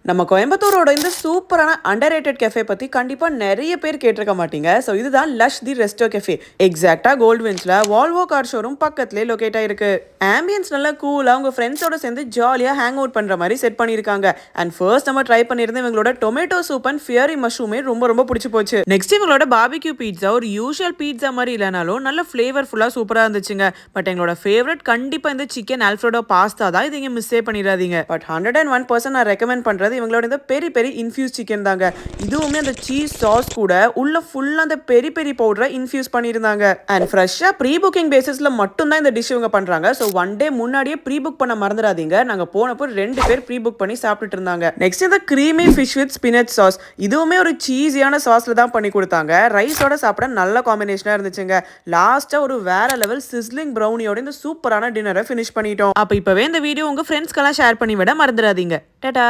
நம்ம கோயம்புத்தூரோட இந்த சூப்பரான அண்டர்ரேட்டட் கெஃபே பத்தி கண்டிப்பா நிறைய பேர் கேட்டிருக்க மாட்டீங்க. ஸோ இதுதான் லஷ் தி ரெஸ்டோ கெஃபே. எக்ஸாக்டா கோல்ட்வின்ஸ்ல வால்வோ கார் ஷோரூம் பக்கத்துலேயே லொகேட் ஆயிருக்கு. ஆம்பியன்ஸ் நல்லா கூலா உங்க ஃப்ரெண்ட்ஸோட சேர்ந்து ஜாலியா ஹேங் அவுட் பண்ற மாதிரி செட் பண்ணியிருக்காங்க. அண்ட் ஃபர்ஸ்ட் நம்ம ட்ரை பண்ணியிருந்த இவங்களோட டொமேட்டோ சூப் அண்ட் ஃபியரி மஷ்ரூமே ரொம்ப ரொம்ப பிடிச்சி போச்சு. நெக்ஸ்ட் இவங்களோட பார்பிக்யூ பீட்சா ஒரு யூஷுவல் பீட்சா மாதிரி இல்லைனாலும் நல்ல ஃபிளேவர்ஃபுல்லா சூப்பரா இருந்துச்சுங்க. பட் எங்களோட ஃபேவரட் கண்டிப்பா இந்த சிக்கன் ஆல்ஃப்ரெடோ பாஸ்தா தான். இது இங்க மிஸ்ஸே பண்ணிடாதீங்க. பட் 101% நான் ரெக்கமெண்ட் பண்றது இவங்களோட இந்த பெரி பெரி இன்ஃபியூஸ் சிக்கன் தாங்க. இதுவுமே அந்த சீஸ் சாஸ் கூட உள்ள ஃபுல்லா அந்த பெரி பெரி பவுடரை இன்ஃபியூஸ் பண்ணியிருந்தாங்க. அண்ட் ஃப்ரெஷ்ஷா ப்ரீ புக்கிங் பேசிஸ்ல மட்டும் தான் இந்த டிஷ் இவங்க பண்றாங்க. ஸோ ஒன் டே முன்னாடியே ப்ரீ புக் பண்ண மறந்துடாதீங்க. நாங்க போனப்போ 2 பேர் ப்ரீ புக் பண்ணி சாப்பிட்டுட்டு இருந்தாங்க. நெக்ஸ்ட் இந்த creamy fish with spinach sauce, இதுவுமே ஒரு சீஸியான சாஸ்ல தான் பண்ணி கொடுத்தாங்க. ரைஸோட சாப்பிட நல்ல காம்பினேஷனா இருந்துச்சுங்க. லாஸ்டா ஒரு வேற லெவல் சிஸ்லிங் ப்ரௌனியோட இந்த சூப்பரான டின்னரை ஃபினிஷ் பண்ணிட்டோம். அப்ப இப்பவே இந்த வீடியோ உங்க ஃப்ரெண்ட்ஸ்க்கெல்லாம் ஷேர் பண்ணி விட மறந்துடாதீங்க. டாடா.